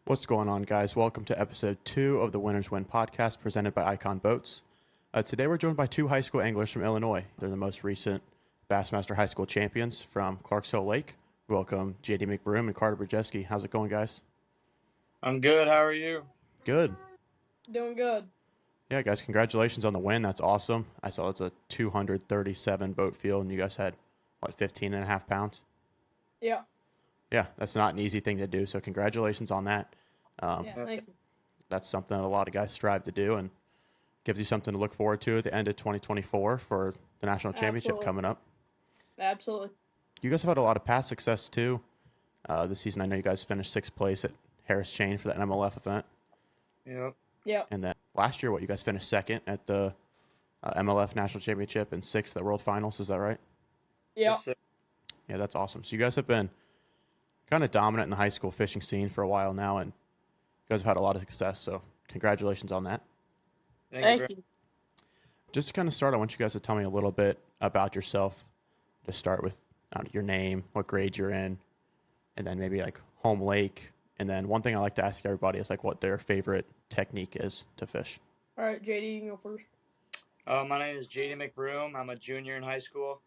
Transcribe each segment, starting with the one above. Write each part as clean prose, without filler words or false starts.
What's going on, guys? Welcome to episode 2 of the Winners Win podcast presented by iKon Boats. Today we're joined by two high school anglers from Illinois. They're the most recent BASSMASTER high school champions from Clarks Hill Lake. Welcome JD McBroom and Carter Pjesky. How's it going, guys? I'm good. How are you? Good. Doing good. Yeah, guys, congratulations on the win. That's awesome. I saw it's a 237 boat field, and you guys had, 15 and a half pounds? Yeah. Yeah, that's not an easy thing to do, so congratulations on that. Thank you. That's something that a lot of guys strive to do and gives you something to look forward to at the end of 2024 for the national championship Absolutely. coming up. Absolutely. You guys have had a lot of past success too this season. I know you guys finished 6th place at Harris Chain for the MLF event. Yep. Yeah. And then last year, you guys finished 2nd at the MLF National Championship and 6th at the World Finals. Is that right? Yeah. Yes, sir. Yeah, that's awesome. So you guys have been kind of dominant in the high school fishing scene for a while now, and you guys have had a lot of success. So congratulations on that. Thank you. Just to kind of start, I want you guys to tell me a little bit about yourself. To start with your name, what grade you're in, and then maybe like home lake. And then one thing I like to ask everybody is like what their favorite technique is to fish. All right, JD, you can go first. My name is JD McBroom. I'm a junior in high school.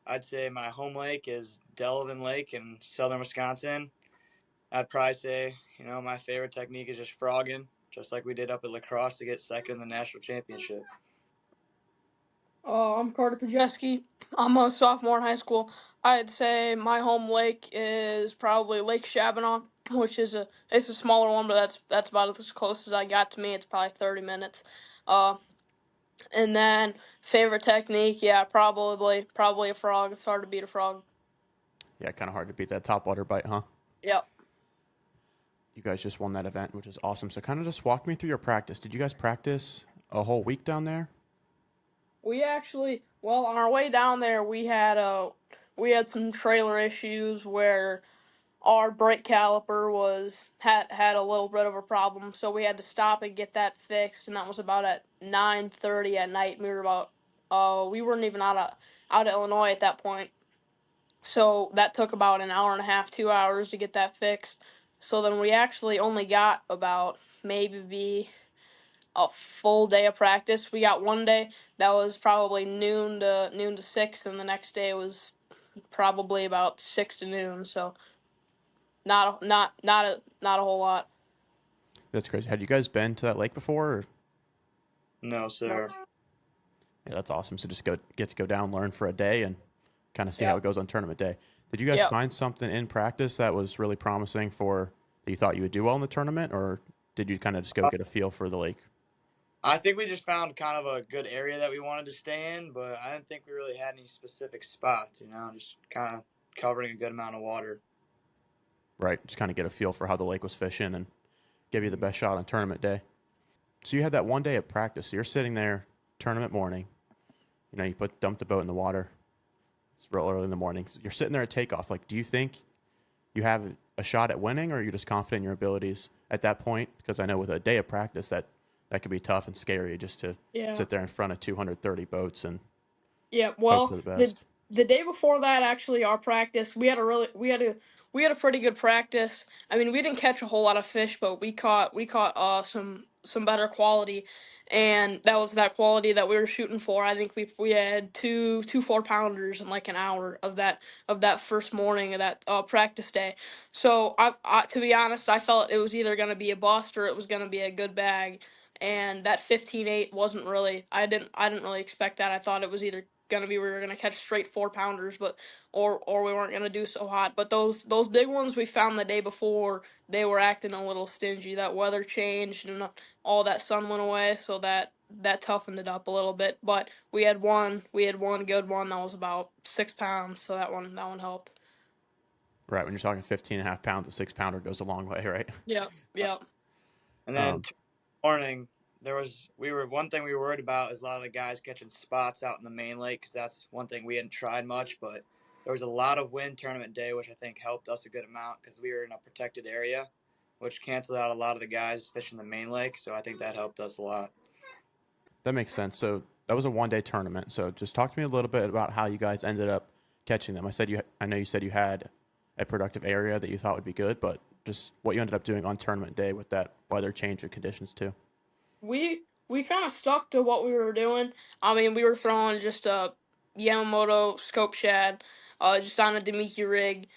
I'd say my home lake is Delavan Lake in southern Wisconsin. I'd probably say, my favorite technique is just frogging, just like we did up at La Crosse to get 2nd in the national championship. I'm Carter Pjesky. I'm a sophomore in high school. I'd say my home lake is probably Lake Shabana, which is it's a smaller one, but that's about as close as I got to me. It's probably 30 minutes. And then favorite technique, yeah, probably a frog. It's hard to beat a frog. Yeah, kind of hard to beat that topwater bite, huh? Yep. You guys just won that event, which is awesome. So kind of just walk me through your practice. Did you guys practice a whole week down there? We actually, well, on our way down there, we had some trailer issues where our brake caliper had a little bit of a problem, so we had to stop and get that fixed, and that was about at 9:30 at night. We weren't even out of Illinois at that point, so that took about an hour and a half, 2 hours to get that fixed. So then we actually only got about maybe a full day of practice. We got one day that was probably noon to 6, and the next day was probably about 6 to noon. So not a whole lot. That's crazy. Had you guys been to that lake before? Or? No, sir. Yeah, that's awesome. So just get to go down, learn for a day, and kind of see how it goes on tournament day. Did you guys find something in practice that was really promising that you thought you would do well in the tournament, or did you kind of just go get a feel for the lake? I think we just found kind of a good area that we wanted to stay in, but I didn't think we really had any specific spots, just kind of covering a good amount of water. Right, just kind of get a feel for how the lake was fishing and give you the best shot on tournament day. So you had that one day of practice. So you're sitting there, tournament morning. You dump the boat in the water. It's real early in the morning. So you're sitting there at takeoff. Like, do you think you have a shot at winning, or are you just confident in your abilities at that point? Because I know with a day of practice that could be tough and scary just to sit there in front of 230 boats and well, hope for the best. The day before that, actually, our practice, we had a pretty good practice. I mean, we didn't catch a whole lot of fish, but we caught some better quality, and that was that quality that we were shooting for. I think we had two 4-pounders in like an hour of that first morning of that practice day. So I to be honest, I felt it was either going to be a bust or it was going to be a good bag. And that 15-8 wasn't really. I didn't really expect that. I thought it was either gonna be we were gonna catch straight 4-pounders, or we weren't gonna do so hot. But those big ones we found the day before, they were acting a little stingy. That weather changed and all that sun went away, so that toughened it up a little bit. But we had one good one that was about 6 pounds, so that one helped. Right, when you're talking 15 and a half pounds, a 6-pounder goes a long way, right? Yeah. And then morning, one thing we were worried about is a lot of the guys catching spots out in the main lake, because that's one thing we hadn't tried much, but there was a lot of wind tournament day, which I think helped us a good amount because we were in a protected area, which canceled out a lot of the guys fishing the main lake, so I think that helped us a lot. That makes sense. So that was a one-day tournament. So just talk to me a little bit about how you guys ended up catching them. I know you said you had a productive area that you thought would be good, but just what you ended up doing on tournament day with that weather change of conditions too. We kind of stuck to what we were doing. I mean, we were throwing just a Yamamoto scope shad, just on a Demiki rig,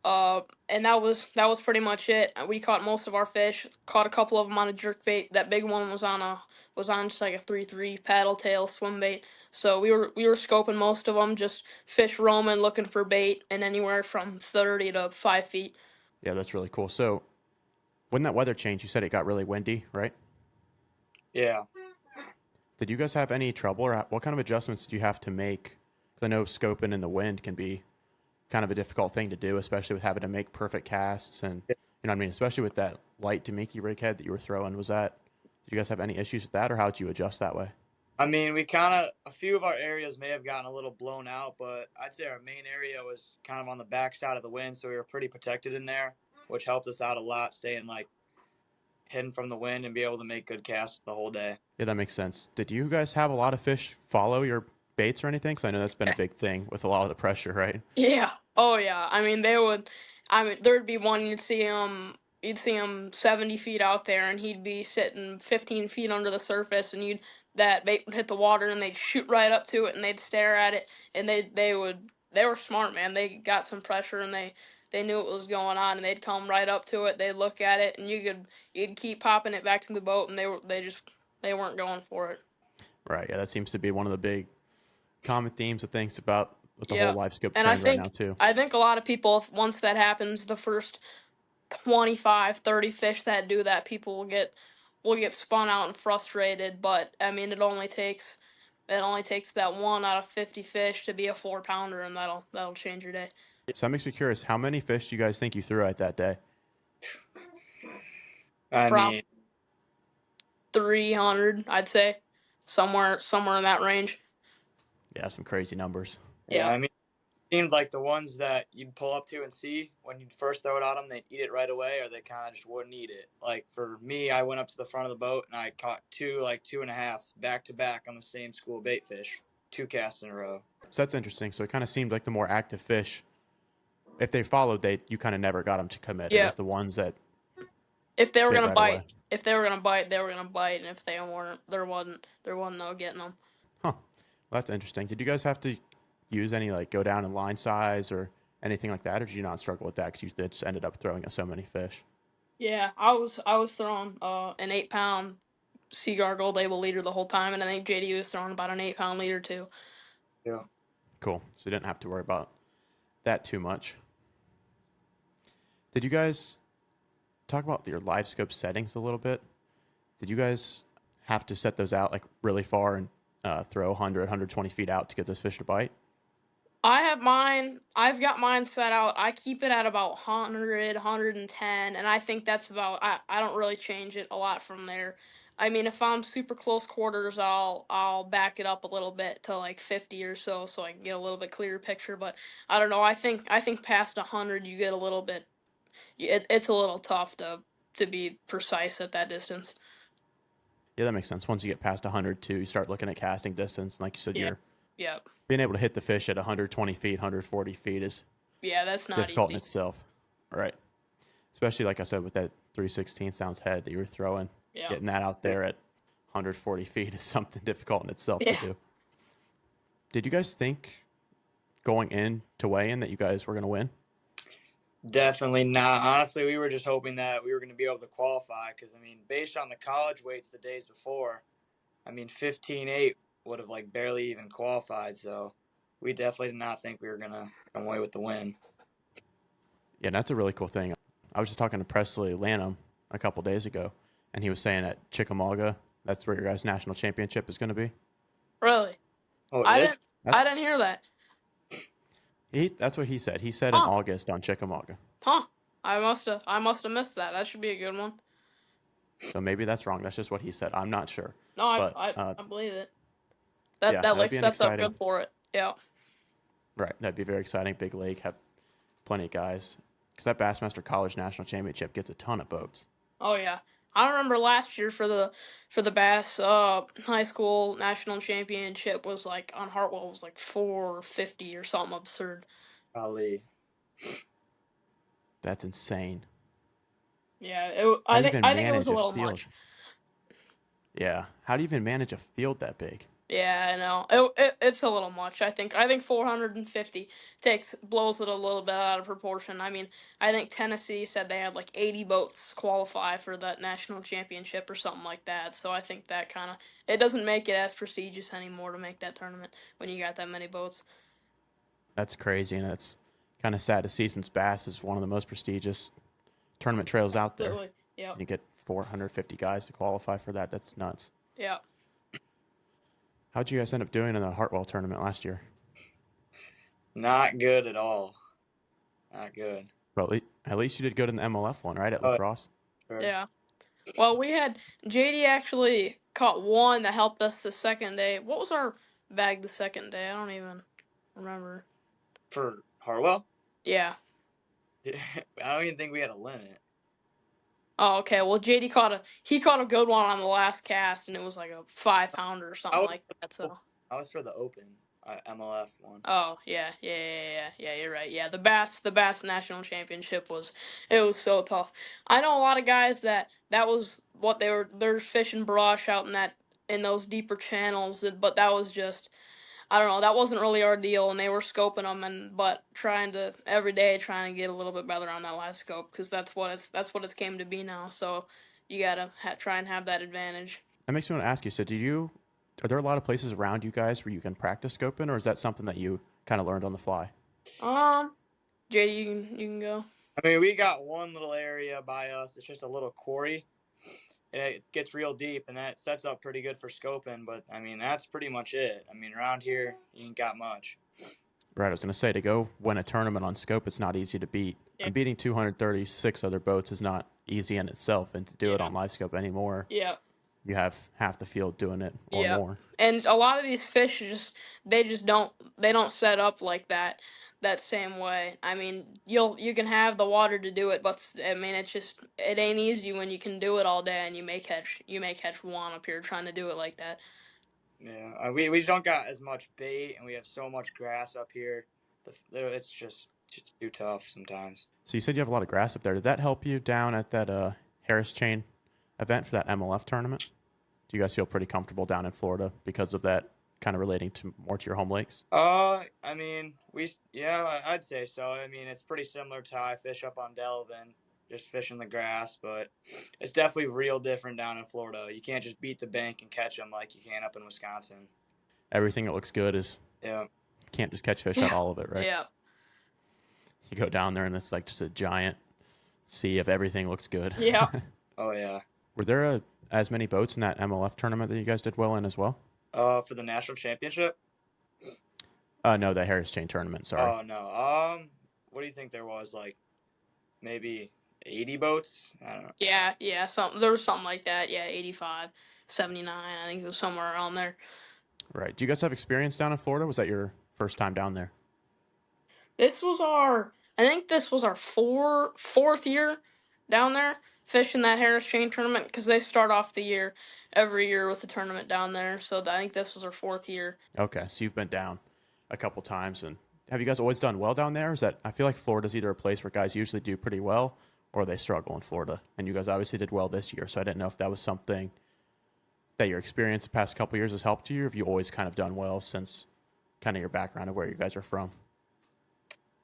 and that was pretty much it. We caught most of our fish. Caught a couple of them on a jerk bait. That big one was on just like a 3-3 paddle tail swim bait. So we were scoping most of them, just fish roaming, looking for bait, and anywhere from 30 to 5 feet. Yeah, that's really cool. So when that weather changed, you said it got really windy, right? Yeah. Did you guys have any trouble, or what kind of adjustments did you have to make? Because I know scoping in the wind can be kind of a difficult thing to do, especially with having to make perfect casts and you know what I mean, especially with that light Demiki rig head that you were throwing. Did you guys have any issues with that, or how did you adjust that way? I mean, a few of our areas may have gotten a little blown out, but I'd say our main area was kind of on the back side of the wind, so we were pretty protected in there, which helped us out a lot, staying like hidden from the wind and be able to make good casts the whole day. Yeah, that makes sense. Did you guys have a lot of fish follow your baits or anything? Because I know that's been a big thing with a lot of the pressure, right? Yeah. Oh yeah. I mean, they would. I mean, there'd be one you'd see him. You'd see him 70 feet out there, and he'd be sitting 15 feet under the surface, and you'd that bait would hit the water, and they'd shoot right up to it, and they'd stare at it, and they were smart, man. They got some pressure, and they knew what was going on, and they'd come right up to it. They'd look at it, and you'd keep popping it back to the boat, and they weren't going for it. Right. Yeah, that seems to be one of the big common themes of things about with the whole Yeah. live scope And I trend right now think too. I think a lot of people, once that happens, the first 25, 30 fish that do that, people will get spun out and frustrated. But I mean, it only takes that one out of 50 fish to be a 4 pounder, and that'll change your day. So that makes me curious. How many fish do you guys think you threw out that day? I Prop mean, 300, I'd say, somewhere in that range. Yeah, some crazy numbers. yeah, Yeah, I mean, it seemed like the ones that you'd pull up to and see when you'd first throw it at them, they'd eat it right away, or they kind of just wouldn't eat it. Like for me, I went up to the front of the boat and I caught two, like 2.5s back to back on the same school bait fish, 2 casts in a row. So that's interesting. So it kind of seemed like the more active fish, if they followed, you kind of never got them to commit. It yeah. was the ones that If they were bit gonna right away. bite, if they were gonna bite, they were gonna bite, and if they weren't, there wasn't no getting them. Huh. Well, that's interesting. Did you guys have to use any like go down in line size or anything like that, or did you not struggle with that because you just ended up throwing so many fish? Yeah, I was throwing an 8 pound Seaguar Gold Label leader the whole time, and I think JD was throwing about an 8 pound leader too. Yeah. Cool. So you didn't have to worry about that too much. Did you guys talk about your live scope settings a little bit? Did you guys have to set those out like really far and throw 100, 120 feet out to get those fish to bite? I've got mine set out. I keep it at about 100, 110, and I think that's about. I don't really change it a lot from there. I mean, if I'm super close quarters, I'll back it up a little bit to like 50 or so I can get a little bit clearer picture. But I don't know. I think past 100, you get a little bit. It's a little tough to be precise at that distance. Yeah, that makes sense. Once you get past 100 too, you start looking at casting distance. Like you said, Yeah, you're yeah, being able to hit the fish at 120 feet, 140 feet is yeah. That's not difficult in easy. itself. All right. Especially like I said with that 3/16 ounce head that you were throwing, Yeah, getting that out there at 140 feet is something difficult in itself to yeah. do. Did you guys think going in to weigh in that you guys were going to win? Definitely not. Honestly, we were just hoping that we were going to be able to qualify because, I mean, based on the college weights the days before, I mean, 15.8 would have like barely even qualified. So we definitely did not think we were going to come away with the win. Yeah, that's a really cool thing. I was just talking to Presley Lanham a couple days ago, and he was saying at Chickamauga, that's where your guys' national championship is going to be. Really, Oh, it I is? didn't. I That's didn't hear that. that's what he said. He said in Huh? August on Chickamauga. Huh? I must have missed that. That should be a good one. So maybe that's wrong. That's just what he said. I'm not sure. No, I But I, I believe it. That yeah, that that'd like be an sets up exciting. good for it. Yeah. Right, that'd be very exciting. Big lake, have plenty of guys. Because that Bassmaster College National Championship gets a ton of boats. Oh yeah. I remember last year for the Bass high school national championship was like on Hartwell was like 450 or something absurd. Ali. That's insane. Yeah, How do you even I think it was manage a a little field? much. Yeah. How do you even manage a field that big? Yeah, I know. It's a little much. I think 450 blows it a little bit out of proportion. I mean, I think Tennessee said they had like 80 boats qualify for that national championship or something like that. So I think that kind of it doesn't make it as prestigious anymore to make that tournament when you got that many boats. That's crazy, and it's kind of sad to see since Bass is one of the most prestigious tournament trails out there. Absolutely. Yep. And you get 450 guys to qualify for that. That's nuts. Yep. How'd you guys end up doing in the Hartwell tournament last year? Not good at all. Not good. Well, at least you did good in the MLF one, right? At Oh, lacrosse. sure. Yeah. Well, we had JD actually caught one that helped us the second day. What was our bag the second day? I don't even remember. For Harwell, Yeah. I don't even think we had a limit. Oh, okay. Well, JD caught a good one on the last cast, and it was like a 5 pounder or I something was like that. for, So. I was for the Open MLF one. Oh yeah. You're right. Yeah, the Bass National Championship it was so tough. I know a lot of guys that was what they're fishing brush out in those deeper channels, but that was just I don't know. That wasn't really our deal, and they were scoping them, but every day trying to get a little bit better on that last scope because that's what it's came to be now. So you gotta try and have that advantage. That makes me want to ask you. So, are there a lot of places around you guys where you can practice scoping, or is that something that you kind of learned on the fly? JD, you can go. I mean, we got one little area by us. It's just a little quarry. And it gets real deep, and that sets up pretty good for scoping. But I mean, that's pretty much it. I mean, around here, you ain't got much. Right. I was going to say to go win a tournament on scope, it's not easy to beat. Yeah. And beating 236 other boats is not easy in itself. And to do it on live scope anymore, Yeah. you have half the field doing it or Yeah. more. And a lot of these fish they just don't set up like that same way. I mean, you can have the water to do it, but I mean it ain't easy when you can do it all day and you may catch one up here trying to do it like that. Yeah, we just don't got as much bait, and we have so much grass up here. It's too tough sometimes. So you said you have a lot of grass up there. Did that help you down at that Harris Chain event for that MLF tournament? Do you guys feel pretty comfortable down in Florida because of that kind of relating to more to your home lakes? I mean, I'd say so. I mean, it's pretty similar to how I fish up on Delavan, just fishing the grass, but it's definitely real different down in Florida. You can't just beat the bank and catch them like you can up in Wisconsin. Everything that looks good is Yeah. can't just catch fish out all of it, right? Yeah. You go down there and it's like just a giant sea of everything looks good. Yeah. Oh yeah. Were there as many boats in that MLF tournament that you guys did well in as well? For the national championship? No, the Harris Chain tournament. Sorry. Oh no. What do you think there was? Like maybe 80 boats? I don't know. Yeah. There was something like that. Yeah, 85, 79. I think it was somewhere around there. Right. Do you guys have experience down in Florida? Was that your first time down there? I think this was our fourth year down there fishing that Harris Chain tournament because they start off the year every year with a tournament down there. So I think this was our fourth year. Okay, so you've been down a couple times, and have you guys always done well down there? Is that I feel like Florida's either a place where guys usually do pretty well, or they struggle in Florida. And you guys obviously did well this year, so I didn't know if that was something that your experience the past couple years has helped you, or if you always kind of done well since kind of your background of where you guys are from.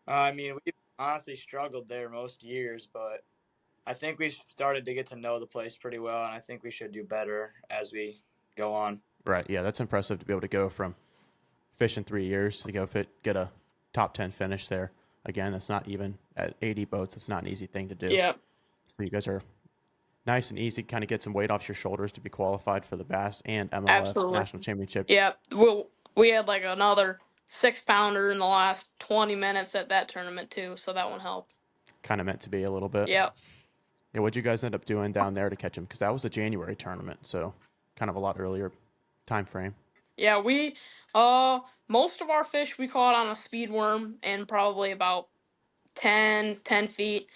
I mean, we've honestly struggled there most years, but I think we've started to get to know the place pretty well, and I think we should do better as we go on. Right. Yeah, that's impressive to be able to go from fishing 3 years to get a top 10 finish there. Again, that's not even at 80 boats. It's not an easy thing to do. Yeah. So you guys are nice and easy, kind of get some weight off your shoulders to be qualified for the Bass and MLF Absolutely. National Championship. Yeah. We had like another 6 pounder in the last 20 minutes at that tournament too, so that one helped. Kind of meant to be a little bit. Yep. Yeah, what'd you guys end up doing down there to catch him? Because that was a January tournament, so kind of a lot earlier time frame. Yeah, most of our fish we caught on a speed worm and probably about 10 feet,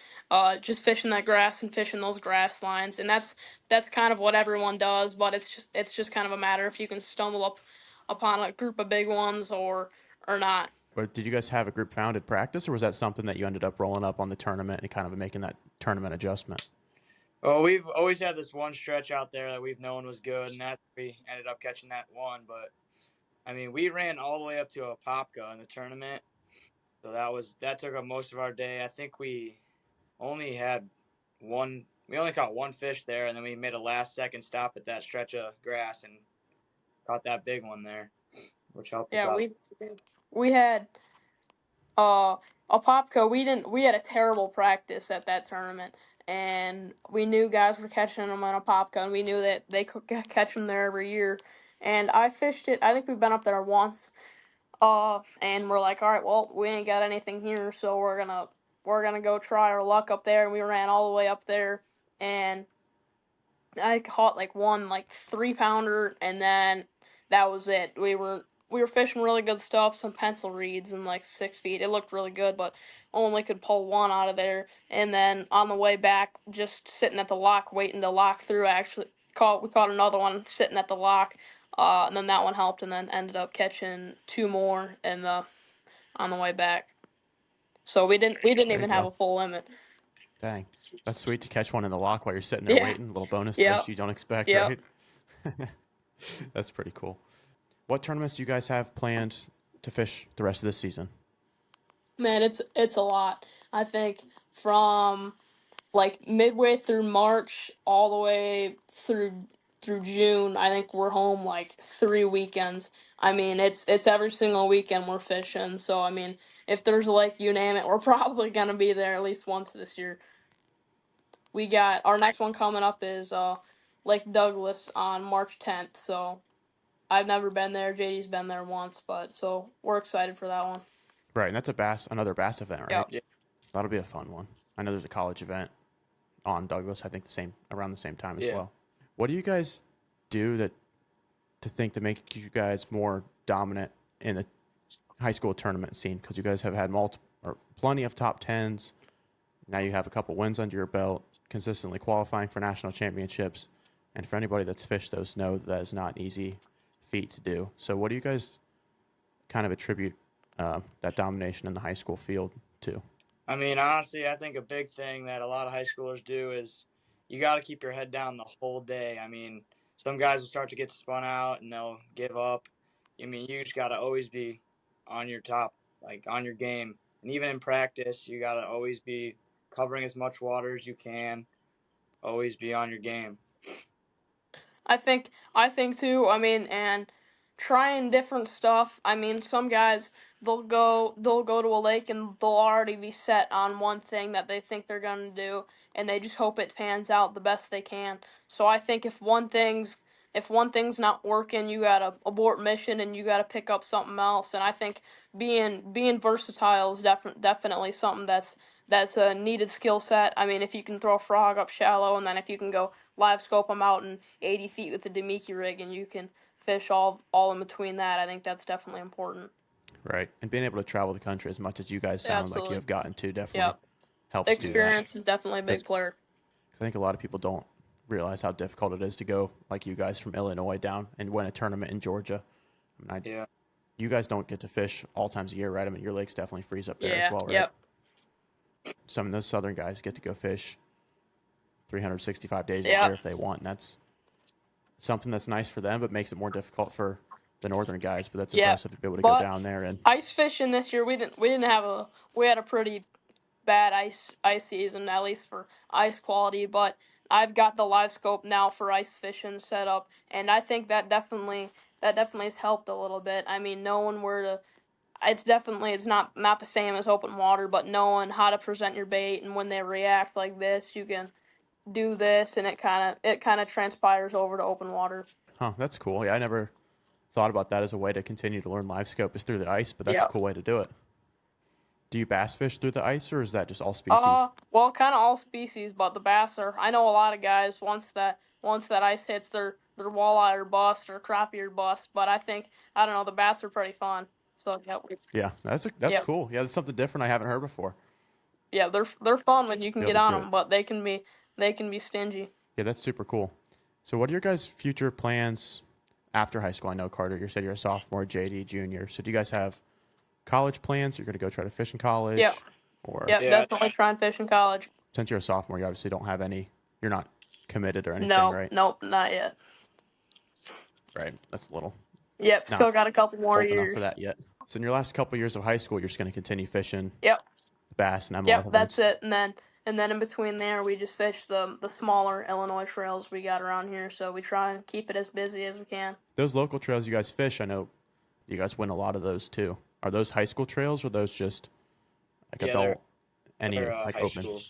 just fishing that grass and fishing those grass lines, and that's kind of what everyone does. But it's just kind of a matter if you can stumble upon a group of big ones or not. But did you guys have a group founded practice, or was that something that you ended up rolling up on the tournament and kind of making that tournament adjustment? Well, we've always had this one stretch out there that we've known was good, and that's we ended up catching that one. But I mean, we ran all the way up to a Popka in the tournament, so that took up most of our day. I think we only had one. We only caught one fish there, and then we made a last-second stop at that stretch of grass and caught that big one there, which helped us Yeah, out. we had a Popco. We had a terrible practice at that tournament, and we knew guys were catching them on a Popco, and we knew that they could catch them there every year. And I fished it. I think we've been up there once. And we're like, all right, well, we ain't got anything here, so we're gonna go try our luck up there. And we ran all the way up there, and I caught like one like 3 pounder, and then that was it. We were fishing really good stuff, some pencil reeds and like 6 feet. It looked really good, but only could pull one out of there. And then on the way back, just sitting at the lock, waiting to lock through. We caught another one sitting at the lock, and then that one helped, and then ended up catching two more in the on the way back. So we didn't There you even have go. a full limit. Dang. That's sweet to catch one in the lock while you're sitting there Yeah. waiting. A little bonus fish Yep. you don't expect, Yep. right? That's pretty cool. What tournaments do you guys have planned to fish the rest of this season? Man, it's a lot. I think from like midway through March all the way through June, I think we're home like 3 weekends. I mean, it's every single weekend we're fishing. So I mean, if there's a lake, you name it, we're probably gonna be there at least once this year. We got our next one coming up is Lake Douglas on March 10th. So I've never been there. JD's been there once, but so we're excited for that one. Right, and that's another bass event, right? Yep. Yeah, That'll be a fun one. I know there's a college event on Douglas. I think around the same time as yeah. well. What do you guys do to think to make you guys more dominant in the high school tournament scene? Because you guys have had plenty of top tens. Now you have a couple wins under your belt, consistently qualifying for national championships. And for anybody that's fished those, know that is not an easy feat to do. So, what do you guys kind of attribute that domination in the high school field to? I mean, honestly, I think a big thing that a lot of high schoolers do is you got to keep your head down the whole day. I mean, some guys will start to get spun out and they'll give up. I mean, you just got to always be on your top, like on your game. And even in practice, you got to always be covering as much water as you can, always be on your game. I think too. I mean, and trying different stuff. I mean, some guys they'll go to a lake and they'll already be set on one thing that they think they're gonna do, and they just hope it pans out the best they can. So I think if one thing's not working, you gotta abort mission and you gotta pick up something else. And I think being versatile is definitely something that's a needed skill set. I mean, if you can throw a frog up shallow, and then if you can go live scope them out in 80 feet with the Demiki rig, and you can fish all in between that, I think that's definitely important. Right. And being able to travel the country as much as you guys sound like you Absolutely. have gotten to definitely Yep. helps do that. Experience is definitely a Because big player. I think a lot of people don't realize how difficult it is to go, like you guys from Illinois, down and win a tournament in Georgia. I mean, Yeah. you guys don't get to fish all times a year, right? I mean, your lakes definitely freeze up there as Yeah. well, right? Yep. Some of those southern guys get to go fish 365 days a Yep. year if they want. And that's something that's nice for them, but makes it more difficult for the northern guys. But that's Yep. impressive to be able to go But down there and ice fishing this year, we had a pretty bad ice season, at least for ice quality. But I've got the live scope now for ice fishing set up, and I think that definitely has helped a little bit. I mean, knowing where to it's not the same as open water, but knowing how to present your bait and when they react like this, you can do this, and it kind of transpires over to open water. that's cool. Yeah, I never thought about that as a way to continue to learn live scope is through the ice, but that's a Yeah. cool way to do it. Do you bass fish through the ice, or is that just all species? Well, kind of all species, but the bass are. I know a lot of guys once that ice hits, their walleye or bust or crappie or bust. But I don't know, the bass are pretty fun. So yeah, Yeah, that's yeah, cool. Yeah, that's something different I haven't heard before. yeah, they're fun when you can Be get able to on do it. them, but they can be stingy. Yeah, that's super cool. So, what are your guys' future plans after high school? I know Carter, you said you're a sophomore, JD junior. So, do you guys have college plans? You're going to go try to fish in Yep, college, or yep, Yeah. definitely try and fish in college. since you're a sophomore, you obviously don't have any. You're not committed or anything, No, right? nope, not yet. Right. That's a little Yep, not still got a couple more old enough for years. that yet. So in your last couple years of high school, you're just going to continue fishing Yep, bass and yep, MLF that's events. it. And then in between there, we just fish the smaller Illinois trails we got around here. So we try and keep it as busy as we can. Those local trails you guys fish, I know you guys win a lot of those too. Are those high school trails or those just like Yeah, adult, they're any like high open? school.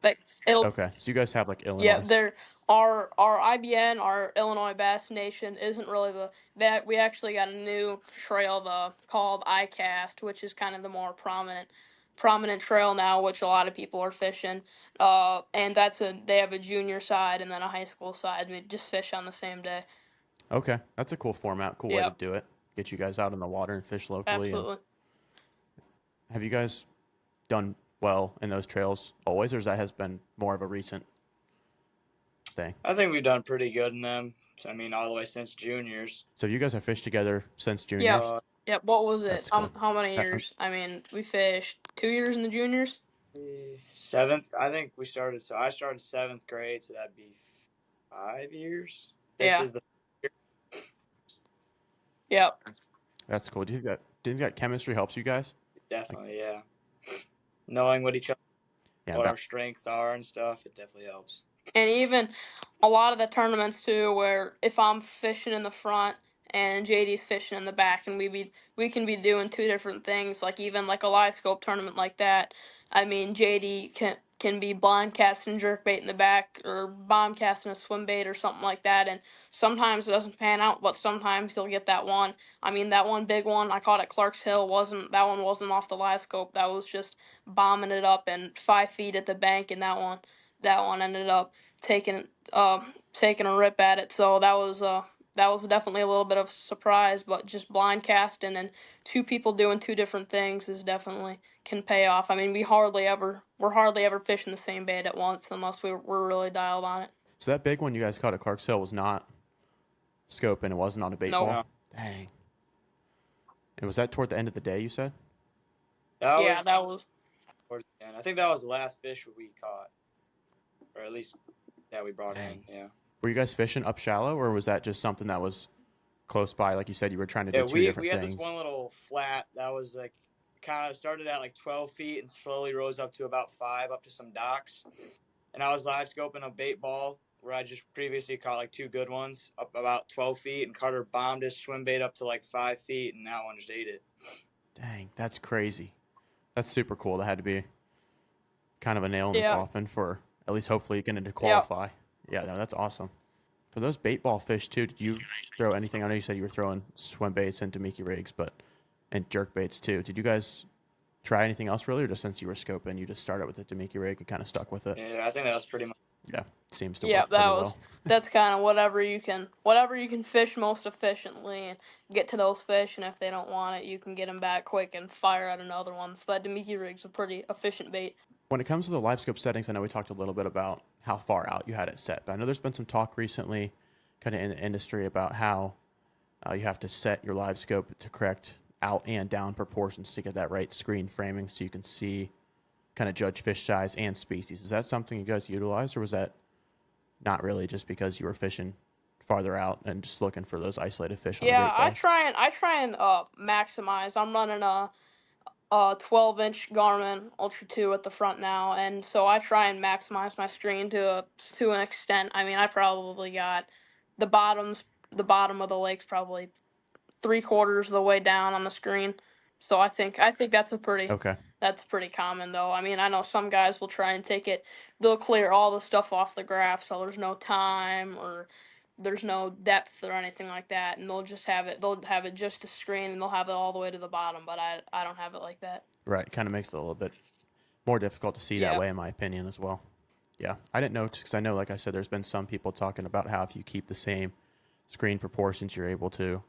But it'll Okay, so you guys have like Yeah, Illinois. there our IBN, our Illinois Bass Nation, isn't really that we actually got a new trail called iCast, which is kind of the more prominent trail now, which a lot of people are fishing. And they have a junior side and then a high school side. We just fish on the same day. Okay, that's a cool format, cool way to Yep, do it. Get you guys out in the water and fish locally. And absolutely. have you guys done well in those trails always, or has been more of a recent thing? I think we've done pretty good in them. I mean, all the way since juniors. So you guys have fished together since Yep, juniors. yep. What was it? That's cool. How many years? I mean, we fished 2 years in the juniors. Seventh, I think we started. So I started seventh grade, so that'd be 5 years. This Yeah. is the Yep. That's cool. Do you think that chemistry helps you guys? definitely yeah. Knowing what Yeah, what our strengths are and stuff, it definitely helps. And even a lot of the tournaments too, where if I'm fishing in the front and JD's fishing in the back, and we can be doing two different things. Like even like a live scope tournament like that. I mean, JD can be blind casting jerkbait in the back or bomb casting a swim bait or something like that, and sometimes it doesn't pan out, but sometimes he'll get that one. I mean, that one big one I caught at Clark's Hill wasn't off the live scope. That was just bombing it up and 5 feet at the bank, and that one ended up taking taking a rip at it. So that was definitely a little bit of a surprise, but just blind casting and two people doing two different things is definitely can pay off. I mean, we're hardly ever fishing the same bait at once unless we're really dialed on it. So that big one you guys caught at Clark's Hill was not scope and it wasn't on a bait Nope. ball? No. Dang. And was that toward the end of the day, you said? That was towards the end. I think that was the last fish we caught, or at least that we brought Dang. in. Yeah. Were you guys fishing up shallow or was that just something that was close by? Like you said, you were trying to do two different we had things. this one little flat that was like kind of started at like 12 feet and slowly rose up to about 5, up to some docks. And I was live scoping a bait ball where I just previously caught like 2 good ones up about 12 feet, and Carter bombed his swim bait up to like 5 feet, and that one just ate it. Dang, that's crazy. That's super cool. That had to be kind of a nail in the coffin for at least hopefully getting to qualify. Yeah, no, that's awesome. For those bait ball fish too, did you throw anything? I know you said you were throwing swim baits and Damiki rigs, and jerk baits too. Did you guys try anything else really, or just since you were scoping, you just started with the Damiki rig and kind of stuck with it? Yeah, I think that was pretty much. Yeah, seems to work pretty well. That's kind of whatever you can fish most efficiently and get to those fish, and if they don't want it, you can get them back quick and fire out another one. So that Damiki rig's a pretty efficient bait. When it comes to the live scope settings, I know we talked a little bit about how far out you had it set, but I know there's been some talk recently kind of in the industry about how you have to set your live scope to correct out and down proportions to get that right screen framing so you can see, kind of judge fish size and species. Is that something you guys utilized, or was that not really just because you were fishing farther out and just looking for those isolated fish on the bait balls? I try and maximize. I'm running a 12-inch Garmin Ultra 2 at the front now, and so I try and maximize my screen to an extent. I mean, I probably got the bottom of the lake's probably 3/4 of the way down on the screen. So I think that's pretty common though. I mean, I know some guys will try and they'll clear all the stuff off the graph so there's no time or there's no depth or anything like that, and they'll have it just the screen and they'll have it all the way to the bottom, but I don't have it like that. Right, kind of makes it a little bit more difficult to see that way, in my opinion, as well. Yeah, I didn't know, because I know, like I said, there's been some people talking about how if you keep the same screen proportions, you're able to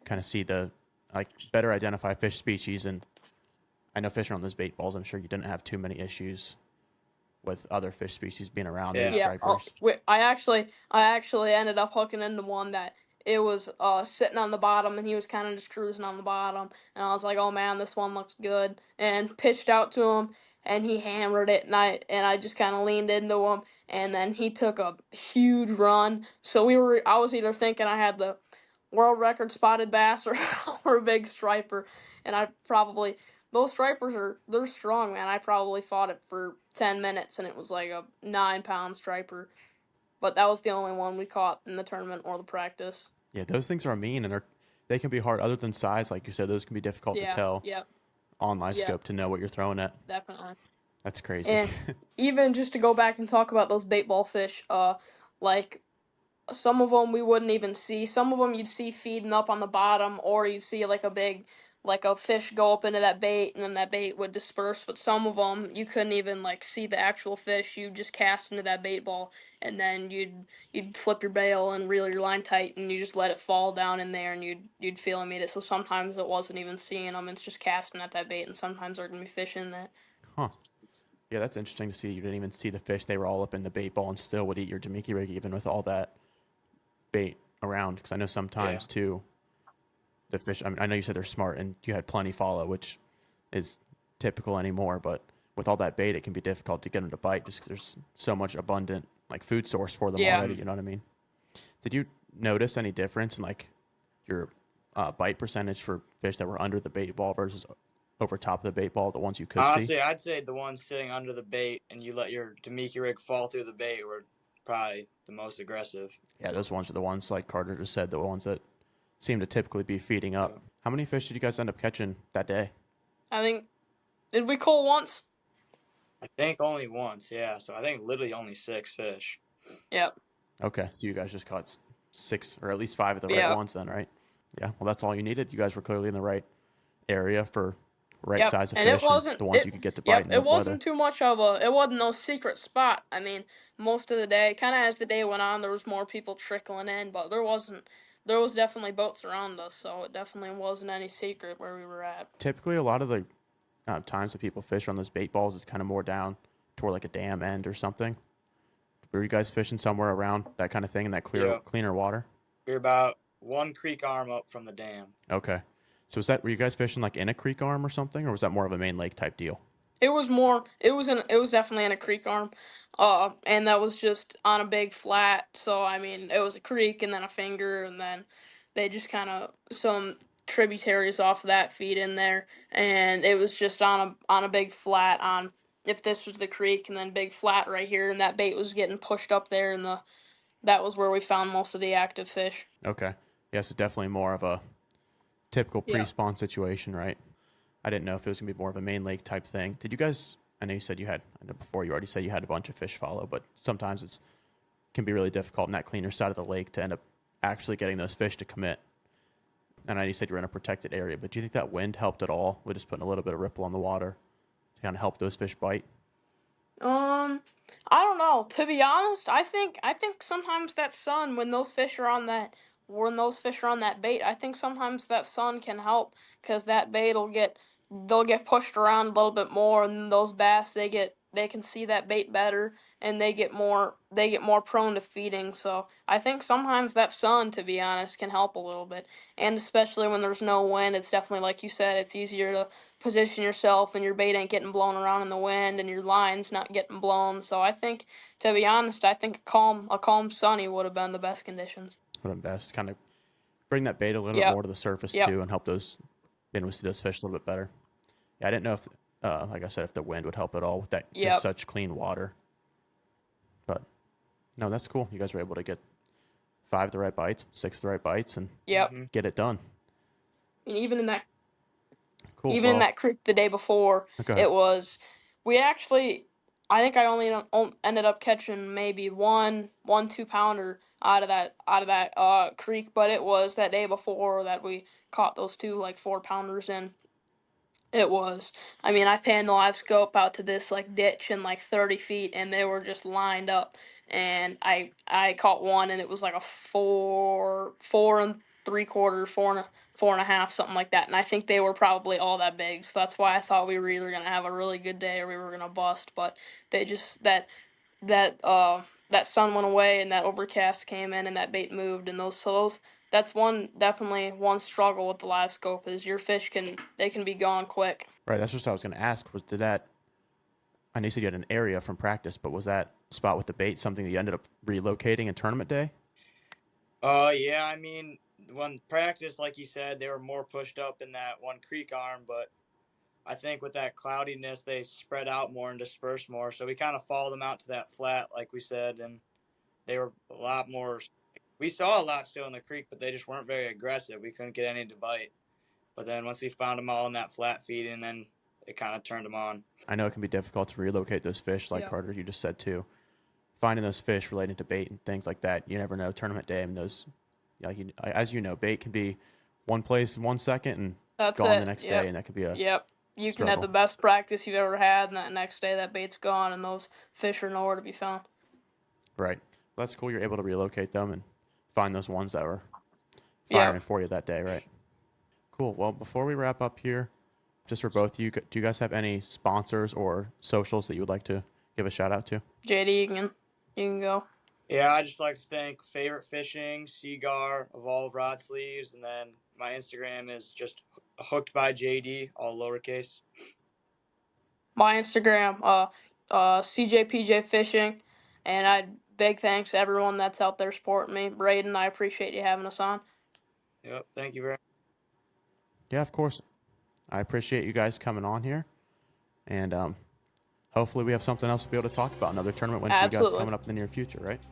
kind of see better identify fish species. And I know fishing on those bait balls, I'm sure you didn't have too many issues with other fish species being around. Stripers. I actually ended up hooking into one that it was sitting on the bottom, and he was kind of just cruising on the bottom, and I was like, oh man, this one looks good, and pitched out to him, and he hammered it, and I just kind of leaned into him, and then he took a huge run. So I was either thinking I had the world record spotted bass or a big striper, and those stripers they're strong, man. I probably fought it for 10 minutes, and it was like a 9-pound striper. But that was the only one we caught in the tournament or the practice. Yeah, those things are mean, and they can be hard. Other than size, like you said, those can be difficult to Yeah, tell yep, on live yep, scope to know what you're throwing at. definitely. That's crazy. And even just to go back and talk about those bait ball fish, like some of them we wouldn't even see. Some of them you'd see feeding up on the bottom, or you'd see like a fish go up into that bait, and then that bait would disperse. But some of them you couldn't even like see the actual fish. You just cast into that bait ball, and then you'd flip your bail and reel your line tight, and you just let it fall down in there, and you'd feel and meet it. So sometimes it wasn't even seeing them; it's just casting at that bait, and sometimes they're gonna be fishing that. Huh. Yeah, that's interesting to see. You didn't even see the fish. They were all up in the bait ball and still would eat your Damiki rig even with all that bait around. Because I know sometimes, too, the fish, I mean, I know you said they're smart and you had plenty follow, which is typical anymore. But with all that bait, it can be difficult to get them to bite just because there's so much abundant like food source for them Yeah. already. You know what I mean? Did you notice any difference in like your bite percentage for fish that were under the bait ball versus over top of the bait ball, the ones you could see? Honestly, I'd say the ones sitting under the bait and you let your Damiki rig fall through the bait were probably the most aggressive. Yeah, those ones are the ones, like Carter just said, the ones that seem to typically be feeding up. Yeah. How many fish did you guys end up catching that day? I think did we cull once? I think only once, yeah. So I think literally only 6 fish. Yep. Okay, so you guys just caught 6 or at least 5 of the right Yeah. ones then, right? Yeah, well, that's all you needed. You guys were clearly in the right area for right Yep. size of And fish it wasn't the ones it, you could get to bite Yep, in it the weather. wasn't too much of it wasn't no secret spot. I mean, most of the day, kind of as the day went on, there was more people trickling in, but there was definitely boats around us, so it definitely wasn't any secret where we were at. Typically, a lot of the times that people fish on those bait balls is kind of more down toward like a dam end or something. Were you guys fishing somewhere around that kind of thing in that cleaner water? We were about 1 creek arm up from the dam. Okay. So were you guys fishing like in a creek arm or something, or was that more of a main lake type deal? It was definitely in a creek arm. And that was just on a big flat, so I mean, it was a creek and then a finger, and then they just kind of some tributaries off of that feed in there, and it was just on a big flat on if this was the creek, and then big flat right here, and that bait was getting pushed up there, and that was where we found most of the active fish. Okay. Yeah, so definitely more of a typical Yeah. pre-spawn situation, right? I didn't know if it was going to be more of a main lake type thing. Did you guys, I know you said I know before you already said you had a bunch of fish follow, but sometimes it can be really difficult in that cleaner side of the lake to end up actually getting those fish to commit. And I know you said you're in a protected area, but do you think that wind helped at all with just putting a little bit of ripple on the water to kind of help those fish bite? I don't know. To be honest, I think sometimes that sun when those fish are on that bait, I think sometimes that sun can help because that bait'll they'll get pushed around a little bit more, and those bass they can see that bait better, and they get more prone to feeding. So I think sometimes that sun, to be honest, can help a little bit, and especially when there's no wind, it's definitely like you said, it's easier to position yourself and your bait ain't getting blown around in the wind and your line's not getting blown. So I think, to be honest, I think a calm sunny would have been the best conditions. Would have been best. Kind of bring that bait a little bit Yep. more to the surface Yep. too and help those see those fish a little bit better. Yeah, I didn't know if, like I said, if the wind would help at all with that Yep. just such clean water. But no, that's cool. You guys were able to get 5 of the right bites, 6 of the right bites, and Yep. get it done. And even in that Cool. in that creek the day before, Okay. we actually, I think I only ended up catching maybe one 2-pounder out of that creek, but it was that day before that we caught those 2 like 4-pounders in. It was. I mean, I panned the live scope out to this like ditch in like 30 feet, and they were just lined up. And I caught one, and it was like a 4 and 3/4, 4 and a half, something like that. And I think they were probably all that big. So that's why I thought we were either gonna have a really good day or we were gonna bust. But they just that sun went away, and that overcast came in, and that bait moved, and those that's definitely one struggle with the live scope is your fish can be gone quick. Right. That's just what I was going to ask. Was did that I know you said you had an area from practice, but was that spot with the bait something that you ended up relocating in tournament day? Yeah, I mean, when practice, like you said, they were more pushed up in that one creek arm, but I think with that cloudiness, they spread out more and dispersed more. So we kind of followed them out to that flat, like we said, and they were a lot more. We saw a lot still in the creek, but they just weren't very aggressive. We couldn't get any to bite. But then once we found them all in that flat feeding, then it kind of turned them on. I know it can be difficult to relocate those fish, like Yeah. Carter, you just said too. Finding those fish relating to bait and things like that, you never know. Tournament day, and those, like as you know, bait can be one place in 1 second and That's gone it. the next Yep. day, and that could be a Yep. You can have struggle. the best practice you've ever had, and that next day that bait's gone, and those fish are nowhere to be found. Right. That's cool. You're able to relocate them and find those ones that were firing for you that day, right? Cool. Well, before we wrap up here, just for both of you, do you guys have any sponsors or socials that you would like to give a shout out to? JD, you can go. Yeah, I just like to thank Favorite Fishing, Seagar, Evolve Rod Sleeves, and then my Instagram is just Hooked by JD, all lowercase. My Instagram, CJPJ Fishing, and big thanks to everyone that's out there supporting me. Braden, I appreciate you having us on. Yep, thank you very much. Yeah, of course. I appreciate you guys coming on here, and hopefully we have something else to be able to talk about. Another tournament win for you guys Absolutely. coming up in the near future, right?